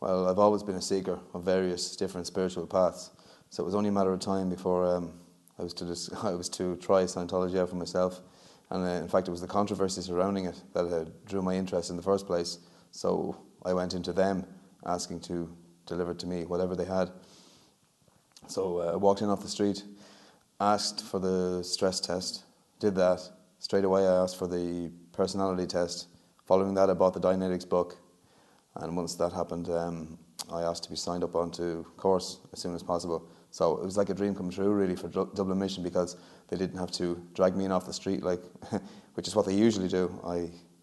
Well, I've always been a seeker of various different spiritual paths, so it was only a matter of time before I was to try Scientology out for myself. And in fact, it was the controversy surrounding it that drew my interest in the first place. So I went into them asking to deliver to me whatever they had. So I walked in off the street, asked for the stress test, did that. Straight away I asked for the personality test. Following that, I bought the Dianetics book. And once that happened, I asked to be signed up onto course as soon as possible. So it was like a dream come true, really, for Dublin Mission, because they didn't have to drag me in off the street, like, which is what they usually do.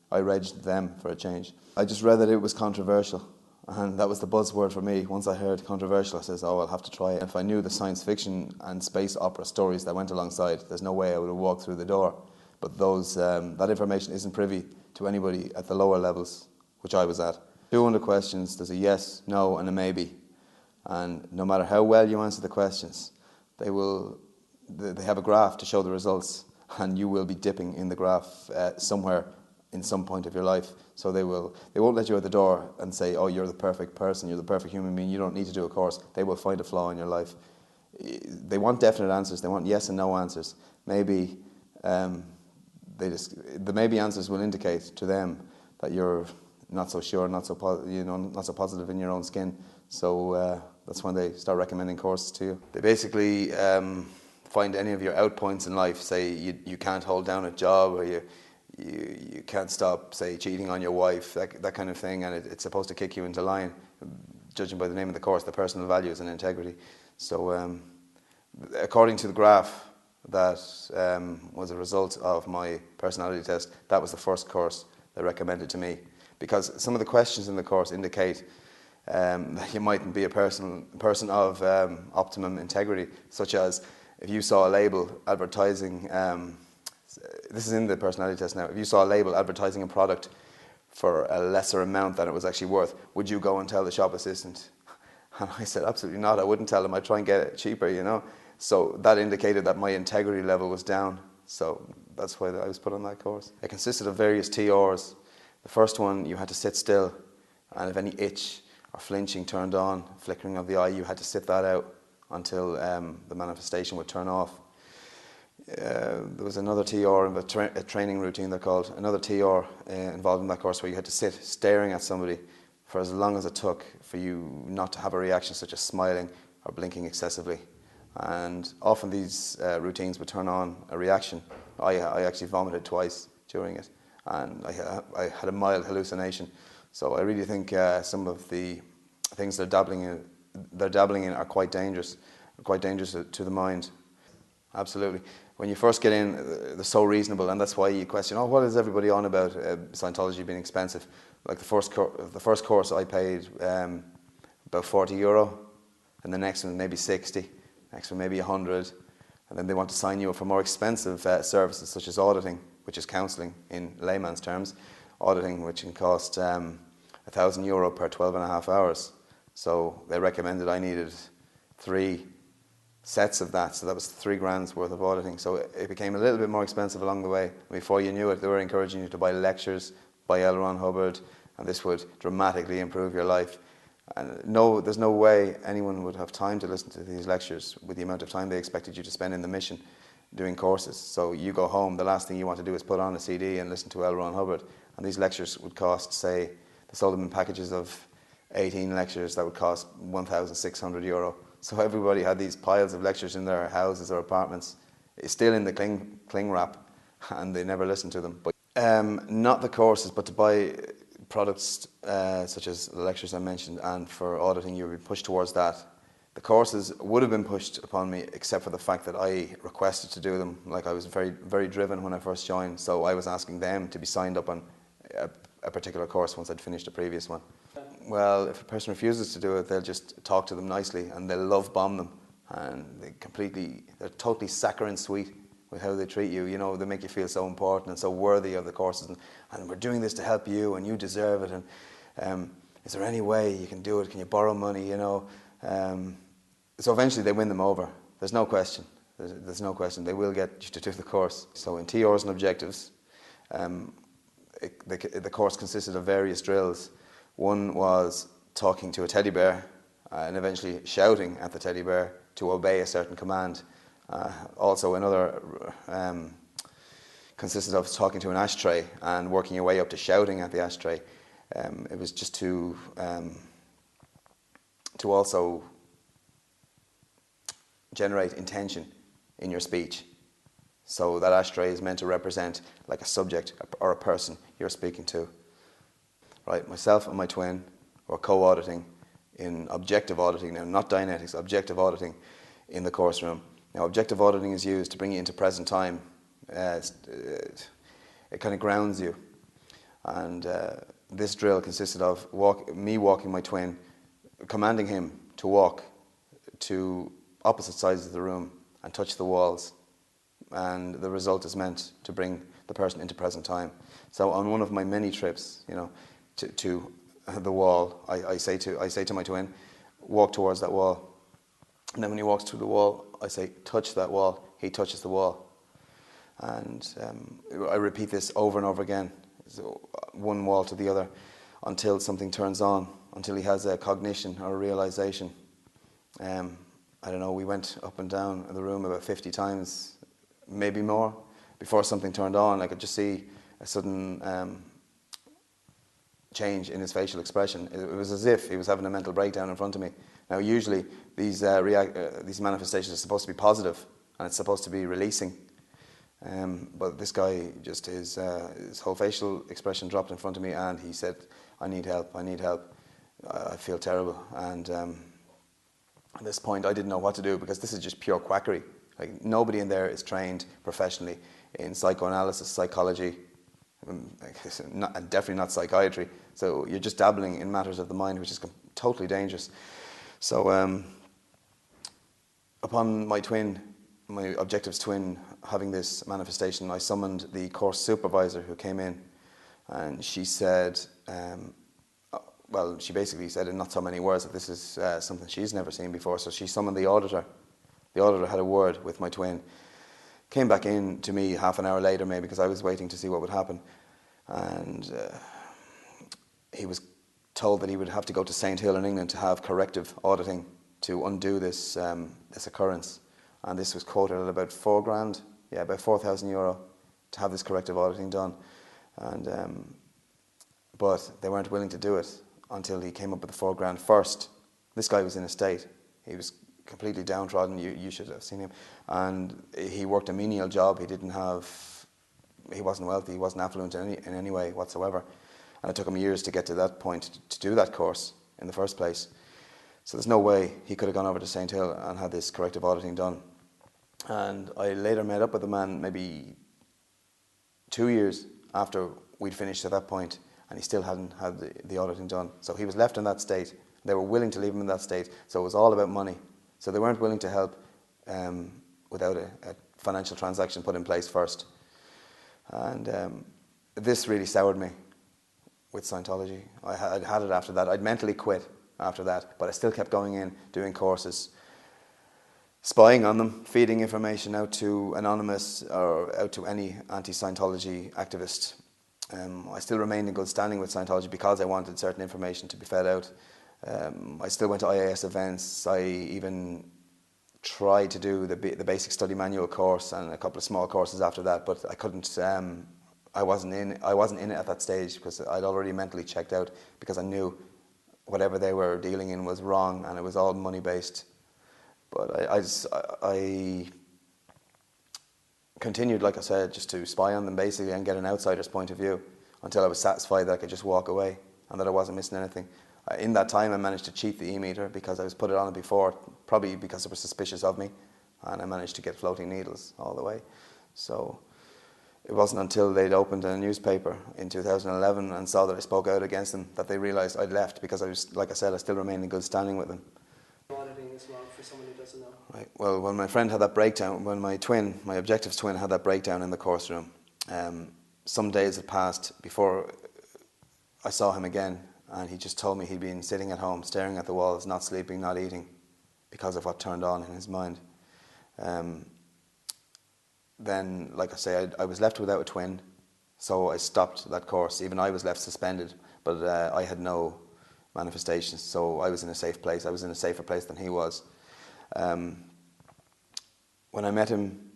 I regged them for a change. I just read that it was controversial, and that was the buzzword for me. Once I heard controversial, I says, oh, I'll have to try it. If I knew the science fiction and space opera stories that went alongside, there's no way I would have walked through the door. But that information isn't privy to anybody at the lower levels, which I was at. 200 questions, there's a yes, no, and a maybe. And no matter how well you answer the questions, they have a graph to show the results, and you will be dipping in the graph somewhere in some point of your life. So they won't let you out the door and say, oh, you're the perfect person, you're the perfect human being, you don't need to do a course. They will find a flaw in your life. They want definite answers, they want yes and no answers. Maybe the maybe answers will indicate to them that you're not so sure, not so positive in your own skin. So that's when they start recommending courses to you. They basically find any of your out points in life. Say you can't hold down a job, or you can't stop, say, cheating on your wife, that kind of thing, and it's supposed to kick you into line, judging by the name of the course, the personal values and integrity. So according to the graph that was a result of my personality test, that was the first course they recommended to me. Because some of the questions in the course indicate that you mightn't be a person of optimum integrity, such as if you saw a label advertising, this is in the personality test now, if you saw a label advertising a product for a lesser amount than it was actually worth, would you go and tell the shop assistant? And I said, absolutely not, I wouldn't tell him, I'd try and get it cheaper, you know. So that indicated that my integrity level was down, so that's why I was put on that course. It consisted of various TRs. The first one, you had to sit still, and if any itch or flinching turned on, flickering of the eye, you had to sit that out until the manifestation would turn off. There was another TR, a training routine they're called, another TR involved in that course where you had to sit staring at somebody for as long as it took for you not to have a reaction such as smiling or blinking excessively. And often these routines would turn on a reaction. I actually vomited twice during it, and I had a mild hallucination. So I really think some of the things they're dabbling in are quite dangerous to the mind. Absolutely. When you first get in, they're so reasonable, and that's why you question, oh, what is everybody on about Scientology being expensive? Like the first course I paid about €40, and the next one maybe 60, next one maybe 100, and then they want to sign you up for more expensive services such as auditing, which is counselling in layman's terms. Auditing, which can cost €1,000 per 12.5 hours. So they recommended I needed 3 sets of that, so that was £3,000 worth of auditing. So it became a little bit more expensive along the way. Before you knew it, they were encouraging you to buy lectures by L. Ron Hubbard, and this would dramatically improve your life. And no, there's no way anyone would have time to listen to these lectures with the amount of time they expected you to spend in the mission doing courses. So you go home, the last thing you want to do is put on a CD and listen to L. Ron Hubbard. And these lectures would cost, say, they sold them in packages of 18 lectures that would cost €1,600. So everybody had these piles of lectures in their houses or apartments, it's still in the cling wrap, and they never listened to them. But not the courses, but to buy products such as the lectures I mentioned, and for auditing you would be pushed towards that. The courses would have been pushed upon me, except for the fact that I requested to do them. Like, I was very, very driven when I first joined, so I was asking them to be signed up on a particular course once I'd finished the previous one. Well, if a person refuses to do it, they'll just talk to them nicely, and they'll love bomb them, and they're totally saccharine sweet with how they treat you. You know, they make you feel so important and so worthy of the courses, and we're doing this to help you, and you deserve it, and is there any way you can do it? Can you borrow money? You know. So eventually they win them over. There's no question. There's no question. They will get you to do the course. So in TRs and objectives, the course consisted of various drills. One was talking to a teddy bear and eventually shouting at the teddy bear to obey a certain command. Also another consisted of talking to an ashtray and working your way up to shouting at the ashtray. It was just to also generate intention in your speech. So that ashtray is meant to represent like a subject or a person you're speaking to. Right, myself and my twin were co-auditing in objective auditing, now not Dianetics, objective auditing in the course room. Now objective auditing is used to bring you into present time. It kind of grounds you. And this drill consisted of me walking my twin, commanding him to walk to opposite sides of the room and touch the walls. And the result is meant to bring the person into present time. So on one of my many trips, to the wall, I say to my twin, walk towards that wall. And then when he walks to the wall, I say, touch that wall. He touches the wall. And I repeat this over and over again, so one wall to the other, until something turns on, until he has a cognition or a realization. I don't know, we went up and down the room about 50 times, maybe more, before something turned on. I could just see a sudden change in his facial expression. It was as if he was having a mental breakdown in front of me. Now, usually these manifestations are supposed to be positive, and it's supposed to be releasing. But this guy, just his whole facial expression dropped in front of me, and he said, I need help, I feel terrible. And at this point, I didn't know what to do, because this is just pure quackery. Like, nobody in there is trained professionally in psychoanalysis, psychology, and definitely not psychiatry. So you're just dabbling in matters of the mind, which is totally dangerous. So upon my objectives twin, having this manifestation, I summoned the course supervisor who came in, and she said, well, she basically said in not so many words that this is something she's never seen before. So she summoned the auditor. The auditor had a word with my twin, came back in to me half an hour later maybe, because I was waiting to see what would happen. And he was told that he would have to go to St. Hill in England to have corrective auditing to undo this occurrence. And this was quoted at about £4,000, about €4,000 to have this corrective auditing done. And but they weren't willing to do it until he came up with the £4,000 first. This guy was in a state. He was completely downtrodden. You should have seen him. And he worked a menial job. He wasn't wealthy. He wasn't affluent in any way whatsoever. And it took him years to get to that point to do that course in the first place. So there's no way he could have gone over to St. Hill and had this corrective auditing done. And I later met up with the man maybe 2 years after we'd finished at that point, and he still hadn't had the auditing done. So he was left in that state. They were willing to leave him in that state. So it was all about money. So they weren't willing to help without a financial transaction put in place first. And this really soured me with Scientology. I'd had it after that. I'd mentally quit after that, but I still kept going in, doing courses, spying on them, feeding information out to Anonymous or out to any anti-Scientology activist. I still remained in good standing with Scientology because I wanted certain information to be fed out. I still went to IAS events. I even tried to do the basic study manual course and a couple of small courses after that, but I couldn't. I wasn't in it at that stage because I'd already mentally checked out, because I knew whatever they were dealing in was wrong and it was all money based. But I continued, like I said, just to spy on them basically and get an outsider's point of view until I was satisfied that I could just walk away and that I wasn't missing anything. In that time I managed to cheat the e-meter because I was put it on it before, probably because they were suspicious of me, and I managed to get floating needles all the way. So it wasn't until they'd opened a newspaper in 2011 and saw that I spoke out against them that they realised I'd left, because I was, like I said, I still remained in good standing with them. Auditing as well, for someone who doesn't know. Right. Well, when my friend had that breakdown, when my objectives twin had that breakdown in the course room, some days had passed before I saw him again, and he just told me he'd been sitting at home, staring at the walls, not sleeping, not eating, because of what turned on in his mind. Then, like I say, I was left without a twin, so I stopped that course. Even I was left suspended, but I had no manifestations. So I was in a safe place. I was in a safer place than he was. When I met him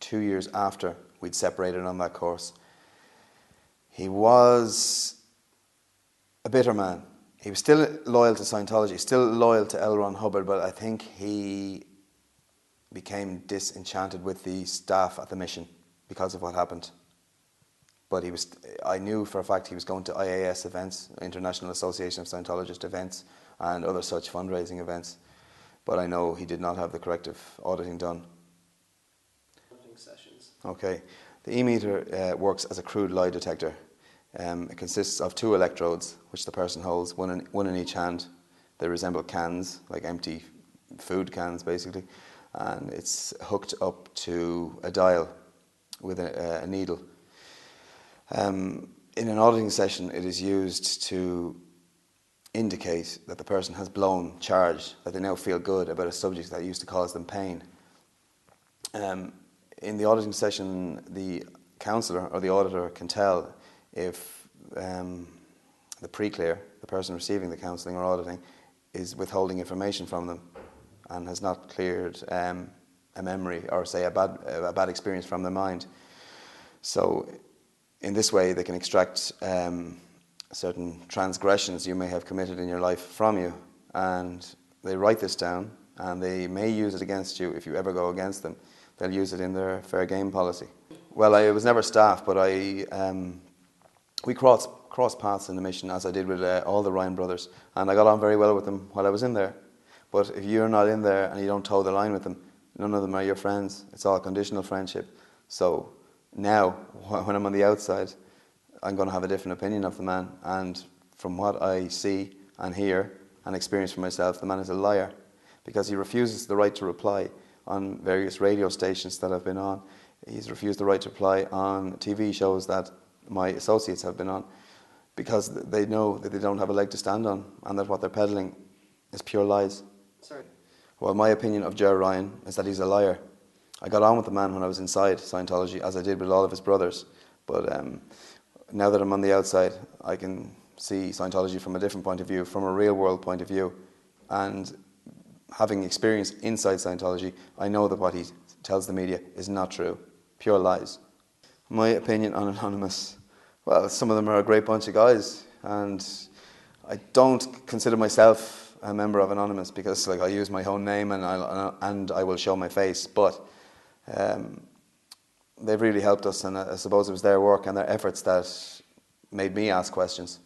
2 years after we'd separated on that course, he was a bitter man. He was still loyal to Scientology, still loyal to L. Ron Hubbard, but I think he became disenchanted with the staff at the mission because of what happened. But I knew for a fact he was going to IAS events, International Association of Scientologists events, and other such fundraising events. But I know he did not have the corrective auditing done. Auditing sessions. Okay. The e-meter works as a crude lie detector. It consists of 2 electrodes, which the person holds, one in each hand. They resemble cans, like empty food cans, basically. And it's hooked up to a dial with a needle. In an auditing session, it is used to indicate that the person has blown charge, that they now feel good about a subject that used to cause them pain. In the auditing session, the counsellor or the auditor can tell if the pre-clear, the person receiving the counselling or auditing, is withholding information from them and has not cleared a memory or, say, a bad experience from their mind. So in this way, they can extract certain transgressions you may have committed in your life from you, and they write this down, and they may use it against you if you ever go against them. They'll use it in their fair game policy. Well, I was never staff, but we crossed paths in the mission, as I did with all the Ryan brothers, and I got on very well with them while I was in there. But if you're not in there and you don't toe the line with them, none of them are your friends. It's all conditional friendship. So now, when I'm on the outside, I'm going to have a different opinion of the man. And from what I see and hear and experience for myself, the man is a liar, because he refuses the right to reply on various radio stations that I've been on. He's refused the right to reply on TV shows that my associates have been on, because they know that they don't have a leg to stand on and that what they're peddling is pure lies. Sorry. Well, my opinion of Ger Ryan is that he's a liar. I got on with the man when I was inside Scientology, as I did with all of his brothers. But now that I'm on the outside, I can see Scientology from a different point of view, from a real world point of view. And having experience inside Scientology, I know that what he tells the media is not true. Pure lies. My opinion on Anonymous, well, some of them are a great bunch of guys. And I don't consider myself a member of Anonymous, because I use my own name and I will show my face. But they've really helped us, and I suppose it was their work and their efforts that made me ask questions.